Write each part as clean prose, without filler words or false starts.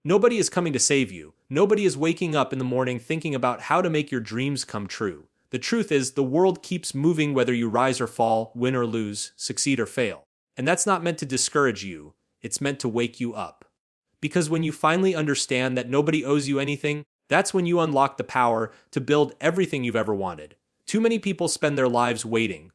Nobody is coming to save you. Nobody is waking up in the morning thinking about how to make your dreams come true. The truth is, the world keeps moving whether you rise or fall, win or lose, succeed or fail. And that's not meant to discourage you, it's meant to wake you up. Because when you finally understand that nobody owes you anything, that's when you unlock the power to build everything you've ever wanted. Too many people spend their lives waiting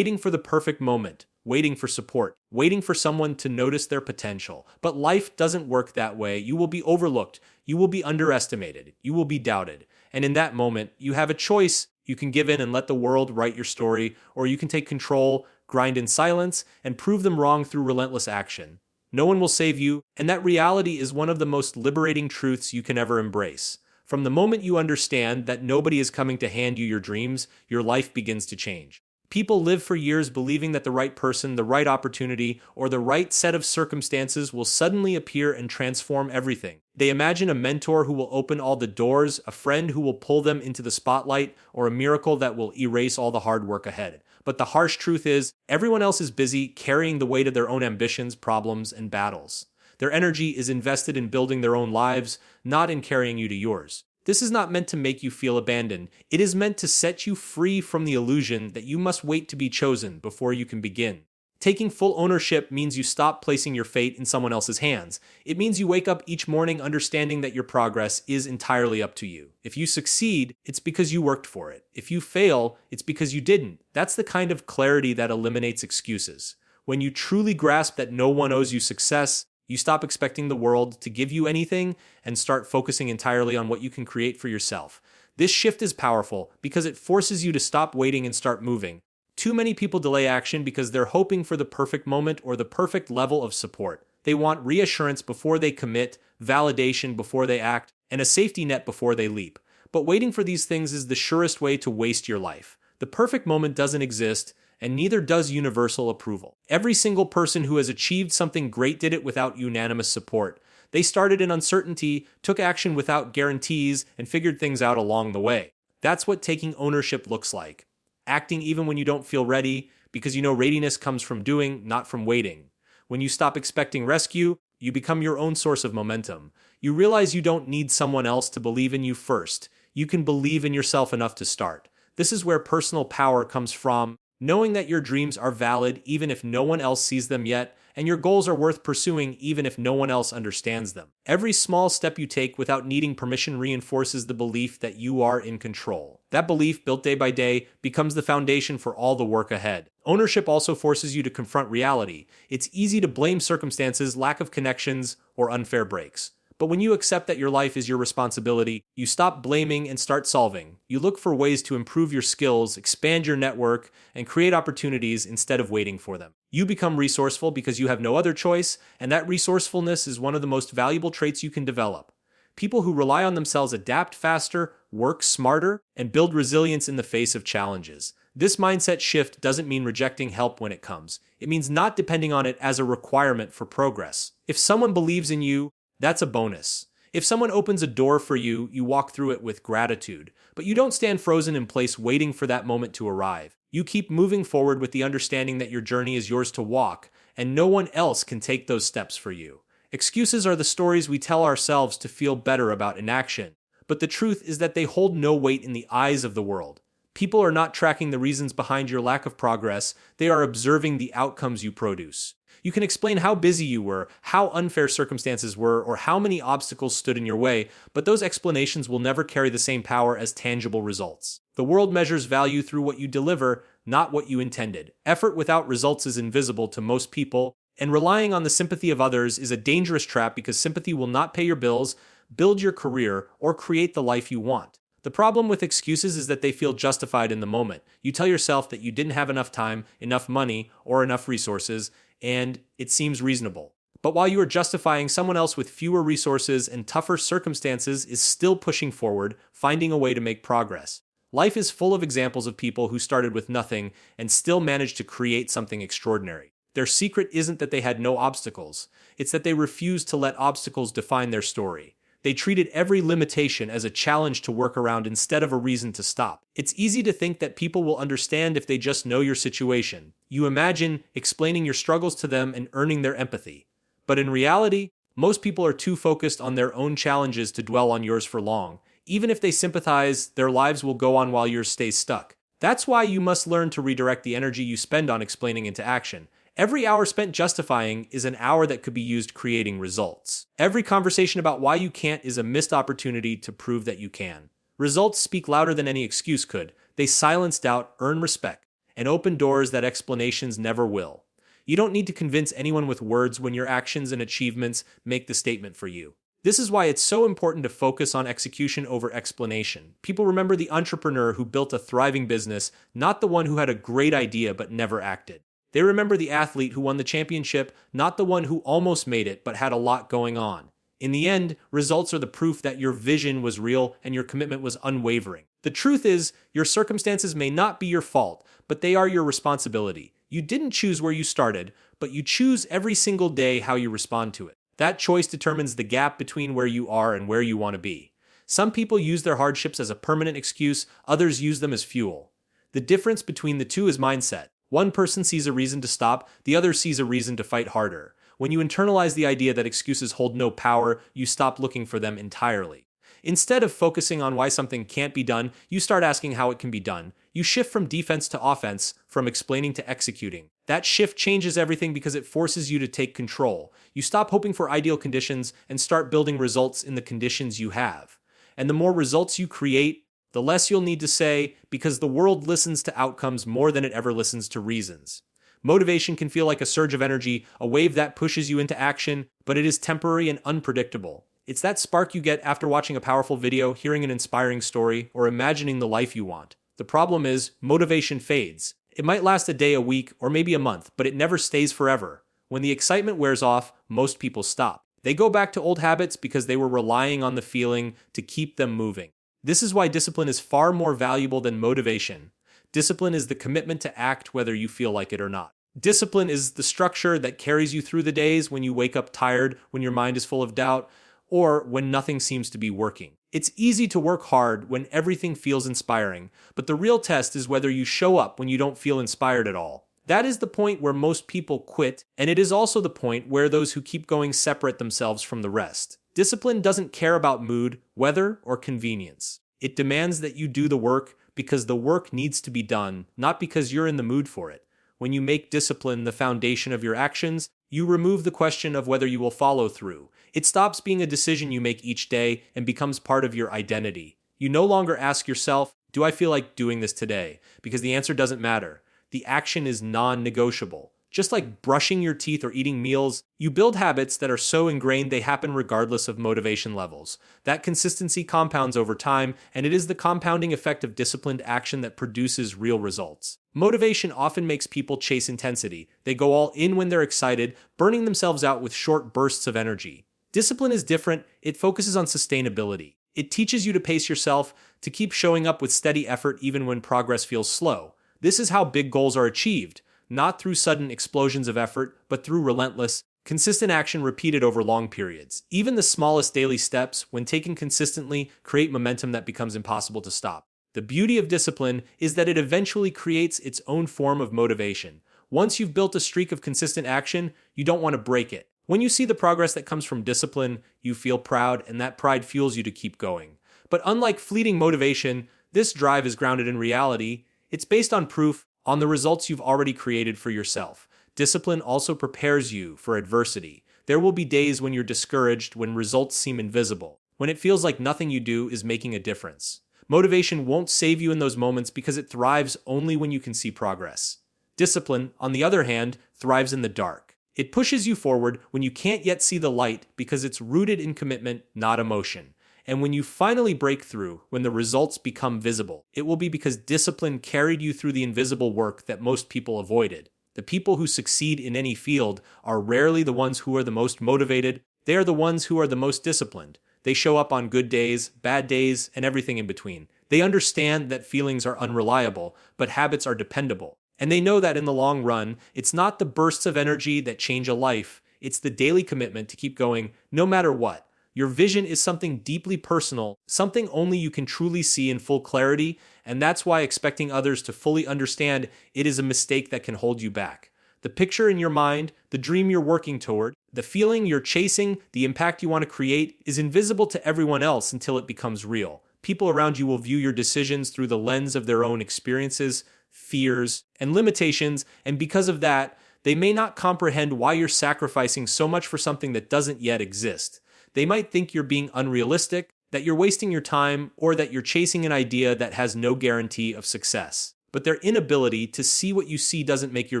for the perfect moment, waiting for support, waiting for someone to notice their potential. But life doesn't work that way. You will be overlooked, you will be underestimated, you will be doubted. And in that moment, you have a choice. You can give in and let the world write your story, or you can take control, grind in silence, and prove them wrong through relentless action. No one will save you, and that reality is one of the most liberating truths you can ever embrace. From the moment you understand that nobody is coming to hand you your dreams, your life begins to change. People live for years believing that the right person, the right opportunity, or the right set of circumstances will suddenly appear and transform everything. They imagine a mentor who will open all the doors, a friend who will pull them into the spotlight, or a miracle that will erase all the hard work ahead. But the harsh truth is, everyone else is busy carrying the weight of their own ambitions, problems, and battles. Their energy is invested in building their own lives, not in carrying you to yours. This is not meant to make you feel abandoned. It is meant to set you free from the illusion that you must wait to be chosen before you can begin. Taking full ownership means you stop placing your fate in someone else's hands. It means you wake up each morning understanding that your progress is entirely up to you. If you succeed, it's because you worked for it. If you fail, it's because you didn't. That's the kind of clarity that eliminates excuses. When you truly grasp that no one owes you success, you stop expecting the world to give you anything and start focusing entirely on what you can create for yourself. This shift is powerful because it forces you to stop waiting and start moving. Too many people delay action because they're hoping for the perfect moment or the perfect level of support. They want reassurance before they commit, validation before they act, and a safety net before they leap. But waiting for these things is the surest way to waste your life. The perfect moment doesn't exist, and neither does universal approval. Every single person who has achieved something great did it without unanimous support. They started in uncertainty, took action without guarantees, and figured things out along the way. That's what taking ownership looks like. Acting even when you don't feel ready, because you know readiness comes from doing, not from waiting. When you stop expecting rescue, you become your own source of momentum. You realize you don't need someone else to believe in you first. You can believe in yourself enough to start. This is where personal power comes from. Knowing that your dreams are valid even if no one else sees them yet, and your goals are worth pursuing even if no one else understands them. Every small step you take without needing permission reinforces the belief that you are in control. That belief, built day by day, becomes the foundation for all the work ahead. Ownership also forces you to confront reality. It's easy to blame circumstances, lack of connections, or unfair breaks. But when you accept that your life is your responsibility, you stop blaming and start solving. You look for ways to improve your skills, expand your network, and create opportunities instead of waiting for them. You become resourceful because you have no other choice, and that resourcefulness is one of the most valuable traits you can develop. People who rely on themselves adapt faster, work smarter, and build resilience in the face of challenges. This mindset shift doesn't mean rejecting help when it comes. It means not depending on it as a requirement for progress. If someone believes in you, that's a bonus. If someone opens a door for you, you walk through it with gratitude. But you don't stand frozen in place waiting for that moment to arrive. You keep moving forward with the understanding that your journey is yours to walk, and no one else can take those steps for you. Excuses are the stories we tell ourselves to feel better about inaction. But the truth is that they hold no weight in the eyes of the world. People are not tracking the reasons behind your lack of progress, they are observing the outcomes you produce. You can explain how busy you were, how unfair circumstances were, or how many obstacles stood in your way, but those explanations will never carry the same power as tangible results. The world measures value through what you deliver, not what you intended. Effort without results is invisible to most people, and relying on the sympathy of others is a dangerous trap because sympathy will not pay your bills, build your career, or create the life you want. The problem with excuses is that they feel justified in the moment. You tell yourself that you didn't have enough time, enough money, or enough resources, and it seems reasonable. But while you are justifying, someone else with fewer resources and tougher circumstances is still pushing forward, finding a way to make progress. Life is full of examples of people who started with nothing and still managed to create something extraordinary. Their secret isn't that they had no obstacles, it's that they refused to let obstacles define their story. They treated every limitation as a challenge to work around instead of a reason to stop. It's easy to think that people will understand if they just know your situation. You imagine explaining your struggles to them and earning their empathy. But in reality, Most people are too focused on their own challenges to dwell on yours for long. Even if they sympathize, their lives will go on while yours stays stuck. That's why you must learn to redirect the energy you spend on explaining into action. Every hour spent justifying is an hour that could be used creating results. Every conversation about why you can't is a missed opportunity to prove that you can. Results speak louder than any excuse could. They silence doubt, earn respect, and open doors that explanations never will. You don't need to convince anyone with words when your actions and achievements make the statement for you. This is why it's so important to focus on execution over explanation. People remember the entrepreneur who built a thriving business, not the one who had a great idea but never acted. They remember the athlete who won the championship, not the one who almost made it but had a lot going on. In the end, results are the proof that your vision was real and your commitment was unwavering. The truth is, your circumstances may not be your fault, but they are your responsibility. You didn't choose where you started, but you choose every single day how you respond to it. That choice determines the gap between where you are and where you want to be. Some people use their hardships as a permanent excuse, others use them as fuel. The difference between the two is mindset. One person sees a reason to stop, the other sees a reason to fight harder. When you internalize the idea that excuses hold no power, you stop looking for them entirely. Instead of focusing on why something can't be done, you start asking how it can be done. You shift from defense to offense, from explaining to executing. That shift changes everything because it forces you to take control. You stop hoping for ideal conditions and start building results in the conditions you have. And the more results you create, the less you'll need to say, because the world listens to outcomes more than it ever listens to reasons. Motivation can feel like a surge of energy, a wave that pushes you into action, but it is temporary and unpredictable. It's that spark you get after watching a powerful video, hearing an inspiring story, or imagining the life you want. The problem is, motivation fades. It might last a day, a week, or maybe a month, but it never stays forever. When the excitement wears off, most people stop. They go back to old habits because they were relying on the feeling to keep them moving. This is why discipline is far more valuable than motivation. Discipline is the commitment to act whether you feel like it or not. Discipline is the structure that carries you through the days when you wake up tired, when your mind is full of doubt, or when nothing seems to be working. It's easy to work hard when everything feels inspiring, but the real test is whether you show up when you don't feel inspired at all. That is the point where most people quit, and it is also the point where those who keep going separate themselves from the rest. Discipline doesn't care about mood, weather, or convenience. It demands that you do the work because the work needs to be done, not because you're in the mood for it. When you make discipline the foundation of your actions, you remove the question of whether you will follow through. It stops being a decision you make each day and becomes part of your identity. You no longer ask yourself, do I feel like doing this today? Because the answer doesn't matter. The action is non-negotiable. Just like brushing your teeth or eating meals, you build habits that are so ingrained they happen regardless of motivation levels. That consistency compounds over time, and it is the compounding effect of disciplined action that produces real results. Motivation often makes people chase intensity. They go all in when they're excited, burning themselves out with short bursts of energy. Discipline is different. It focuses on sustainability. It teaches you to pace yourself, to keep showing up with steady effort even when progress feels slow. This is how big goals are achieved. Not through sudden explosions of effort, but through relentless, consistent action repeated over long periods. Even the smallest daily steps, when taken consistently, create momentum that becomes impossible to stop. The beauty of discipline is that it eventually creates its own form of motivation. Once you've built a streak of consistent action, you don't want to break it. When you see the progress that comes from discipline, you feel proud, and that pride fuels you to keep going. But unlike fleeting motivation, this drive is grounded in reality. It's based on proof, on the results you've already created for yourself. Discipline also prepares you for adversity. There will be days when you're discouraged, when results seem invisible, when it feels like nothing you do is making a difference. Motivation won't save you in those moments because it thrives only when you can see progress. Discipline, on the other hand, thrives in the dark. It pushes you forward when you can't yet see the light because it's rooted in commitment, not emotion. And when you finally break through, when the results become visible, it will be because discipline carried you through the invisible work that most people avoided. The people who succeed in any field are rarely the ones who are the most motivated. They are the ones who are the most disciplined. They show up on good days, bad days, and everything in between. They understand that feelings are unreliable, but habits are dependable. And they know that in the long run, it's not the bursts of energy that change a life. It's the daily commitment to keep going no matter what. Your vision is something deeply personal, something only you can truly see in full clarity, and that's why expecting others to fully understand it is a mistake that can hold you back. The picture in your mind, the dream you're working toward, The feeling you're chasing, the impact you want to create, is invisible to everyone else until it becomes real. People around you will view your decisions through the lens of their own experiences, fears, and limitations, and because of that, they may not comprehend why you're sacrificing so much for something that doesn't yet exist. They might think you're being unrealistic, that you're wasting your time, or that you're chasing an idea that has no guarantee of success. But their inability to see what you see doesn't make your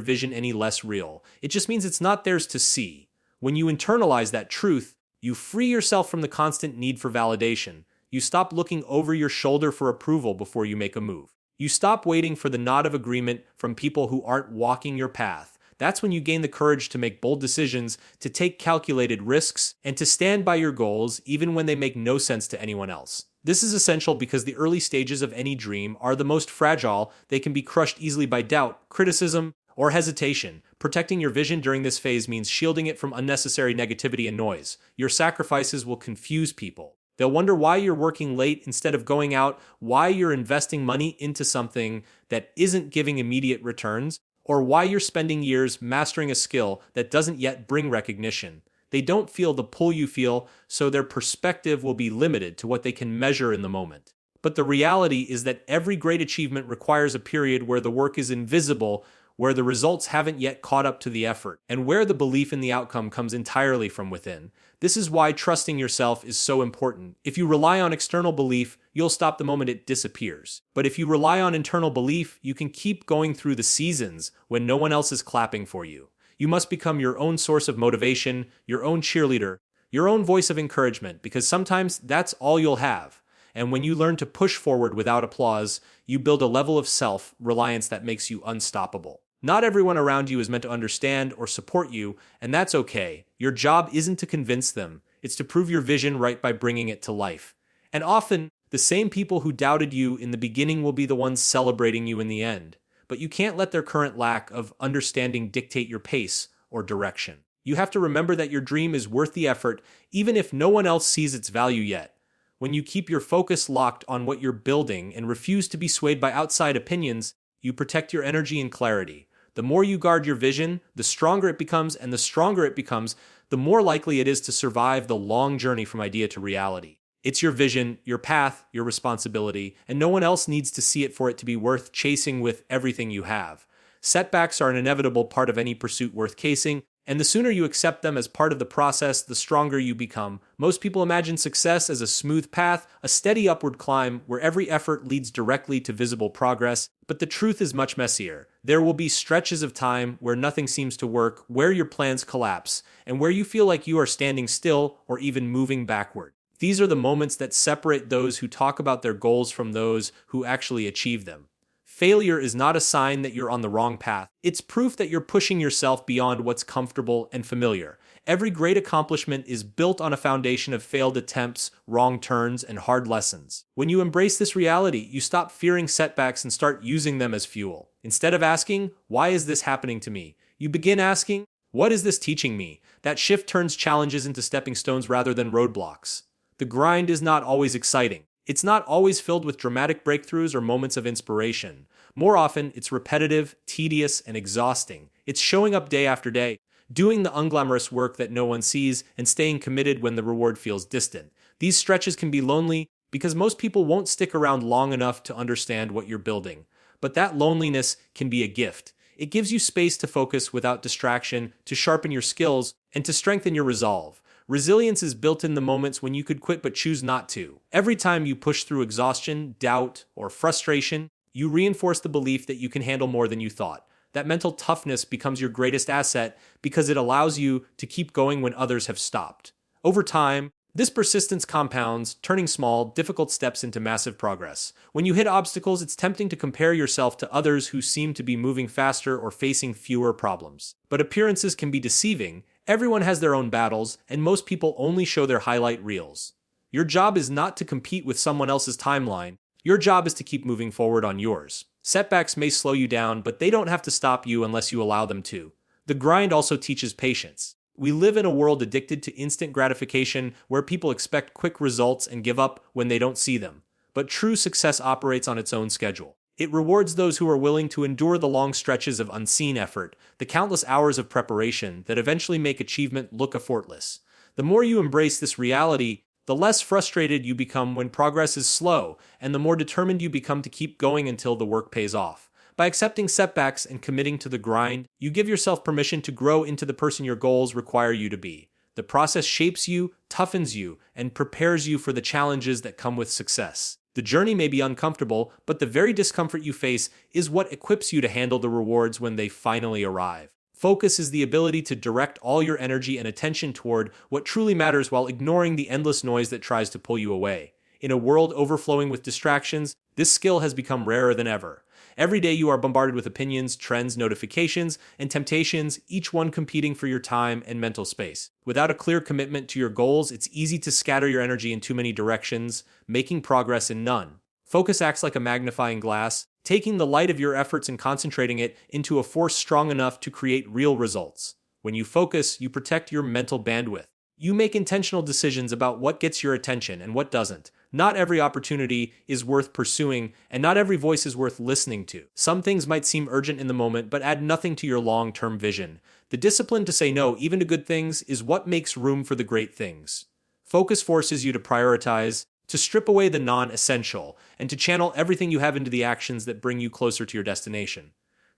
vision any less real. It just means it's not theirs to see. When you internalize that truth, you free yourself from the constant need for validation. You stop looking over your shoulder for approval before you make a move. You stop waiting for the nod of agreement from people who aren't walking your path. That's when you gain the courage to make bold decisions, to take calculated risks, and to stand by your goals even when they make no sense to anyone else. This is essential because the early stages of any dream are the most fragile. They can be crushed easily by doubt, criticism, or hesitation. Protecting your vision during this phase means shielding it from unnecessary negativity and noise. Your sacrifices will confuse people. They'll wonder why you're working late instead of going out, why you're investing money into something that isn't giving immediate returns, or why you're spending years mastering a skill that doesn't yet bring recognition. They don't feel the pull you feel, so their perspective will be limited to what they can measure in the moment. But the reality is that every great achievement requires a period where the work is invisible, where the results haven't yet caught up to the effort, and where the belief in the outcome comes entirely from within. This is why trusting yourself is so important. If you rely on external belief, you'll stop the moment it disappears. But if you rely on internal belief, you can keep going through the seasons when no one else is clapping for you. You must become your own source of motivation, your own cheerleader, your own voice of encouragement, because sometimes that's all you'll have. And when you learn to push forward without applause, you build a level of self-reliance that makes you unstoppable. Not everyone around you is meant to understand or support you, and that's okay. Your job isn't to convince them. It's to prove your vision right by bringing it to life. And often, the same people who doubted you in the beginning will be the ones celebrating you in the end. But you can't let their current lack of understanding dictate your pace or direction. You have to remember that your dream is worth the effort, even if no one else sees its value yet. When you keep your focus locked on what you're building and refuse to be swayed by outside opinions, you protect your energy and clarity. The more you guard your vision, the stronger it becomes, and the stronger it becomes, the more likely it is to survive the long journey from idea to reality. It's your vision, your path, your responsibility, and no one else needs to see it for it to be worth chasing with everything you have. Setbacks are an inevitable part of any pursuit worth chasing, and the sooner you accept them as part of the process, the stronger you become. Most people imagine success as a smooth path, a steady upward climb where every effort leads directly to visible progress, but the truth is much messier. There will be stretches of time where nothing seems to work, where your plans collapse, and where you feel like you are standing still or even moving backward. These are the moments that separate those who talk about their goals from those who actually achieve them. Failure is not a sign that you're on the wrong path. It's proof that you're pushing yourself beyond what's comfortable and familiar. Every great accomplishment is built on a foundation of failed attempts, wrong turns, and hard lessons. When you embrace this reality, you stop fearing setbacks and start using them as fuel. Instead of asking, "Why is this happening to me?" you begin asking, "What is this teaching me?" That shift turns challenges into stepping stones rather than roadblocks. The grind is not always exciting. It's not always filled with dramatic breakthroughs or moments of inspiration. More often, it's repetitive, tedious, and exhausting. It's showing up day after day, doing the unglamorous work that no one sees, and staying committed when the reward feels distant. These stretches can be lonely because most people won't stick around long enough to understand what you're building. But that loneliness can be a gift. It gives you space to focus without distraction, to sharpen your skills, and to strengthen your resolve. Resilience is built in the moments when you could quit but choose not to. Every time you push through exhaustion, doubt, or frustration, you reinforce the belief that you can handle more than you thought. That mental toughness becomes your greatest asset because it allows you to keep going when others have stopped. Over time, this persistence compounds, turning small, difficult steps into massive progress. When you hit obstacles, it's tempting to compare yourself to others who seem to be moving faster or facing fewer problems. But appearances can be deceiving. Everyone has their own battles, and most people only show their highlight reels. Your job is not to compete with someone else's timeline. Your job is to keep moving forward on yours. Setbacks may slow you down, but they don't have to stop you unless you allow them to. The grind also teaches patience. We live in a world addicted to instant gratification where people expect quick results and give up when they don't see them. But true success operates on its own schedule. It rewards those who are willing to endure the long stretches of unseen effort, the countless hours of preparation that eventually make achievement look effortless. The more you embrace this reality, the less frustrated you become when progress is slow, and the more determined you become to keep going until the work pays off. By accepting setbacks and committing to the grind, you give yourself permission to grow into the person your goals require you to be. The process shapes you, toughens you, and prepares you for the challenges that come with success. The journey may be uncomfortable, but the very discomfort you face is what equips you to handle the rewards when they finally arrive. Focus is the ability to direct all your energy and attention toward what truly matters while ignoring the endless noise that tries to pull you away. In a world overflowing with distractions, this skill has become rarer than ever. Every day you are bombarded with opinions, trends, notifications, and temptations, each one competing for your time and mental space. Without a clear commitment to your goals, it's easy to scatter your energy in too many directions, making progress in none. Focus acts like a magnifying glass, taking the light of your efforts and concentrating it into a force strong enough to create real results. When you focus, you protect your mental bandwidth. You make intentional decisions about what gets your attention and what doesn't. Not every opportunity is worth pursuing, and not every voice is worth listening to. Some things might seem urgent in the moment, but add nothing to your long-term vision. The discipline to say no, even to good things, is what makes room for the great things. Focus forces you to prioritize, to strip away the non-essential, and to channel everything you have into the actions that bring you closer to your destination.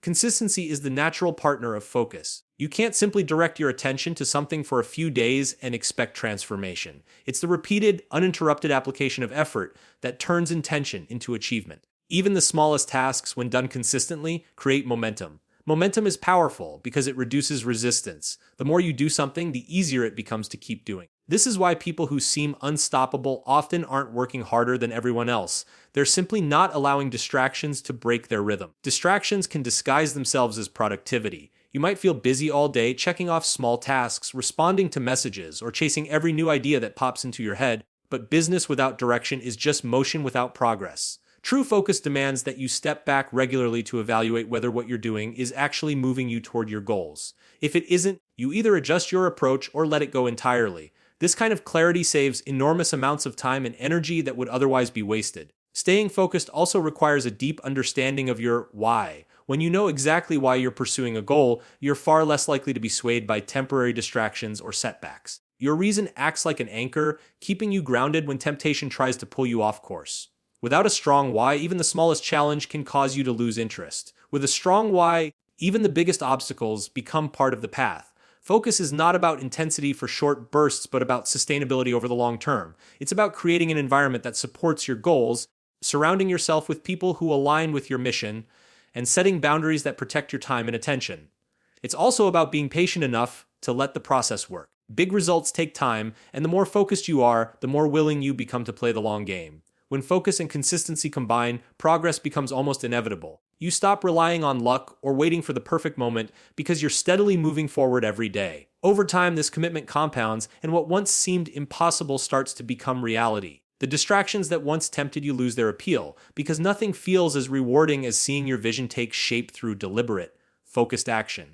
Consistency is the natural partner of focus. You can't simply direct your attention to something for a few days and expect transformation. It's the repeated, uninterrupted application of effort that turns intention into achievement. Even the smallest tasks, when done consistently, create momentum. Momentum is powerful because it reduces resistance. The more you do something, the easier it becomes to keep doing. This is why people who seem unstoppable often aren't working harder than everyone else. They're simply not allowing distractions to break their rhythm. Distractions can disguise themselves as productivity. You might feel busy all day, checking off small tasks, responding to messages, or chasing every new idea that pops into your head, but business without direction is just motion without progress. True focus demands that you step back regularly to evaluate whether what you're doing is actually moving you toward your goals. If it isn't, you either adjust your approach or let it go entirely. This kind of clarity saves enormous amounts of time and energy that would otherwise be wasted. Staying focused also requires a deep understanding of your why. When you know exactly why you're pursuing a goal, you're far less likely to be swayed by temporary distractions or setbacks. Your reason acts like an anchor, keeping you grounded when temptation tries to pull you off course. Without a strong why, even the smallest challenge can cause you to lose interest. With a strong why, even the biggest obstacles become part of the path. Focus is not about intensity for short bursts, but about sustainability over the long term. It's about creating an environment that supports your goals, surrounding yourself with people who align with your mission, and setting boundaries that protect your time and attention. It's also about being patient enough to let the process work. Big results take time, and the more focused you are, the more willing you become to play the long game. When focus and consistency combine, progress becomes almost inevitable. You stop relying on luck or waiting for the perfect moment because you're steadily moving forward every day. Over time, this commitment compounds, and what once seemed impossible starts to become reality. The distractions that once tempted you lose their appeal because nothing feels as rewarding as seeing your vision take shape through deliberate, focused action.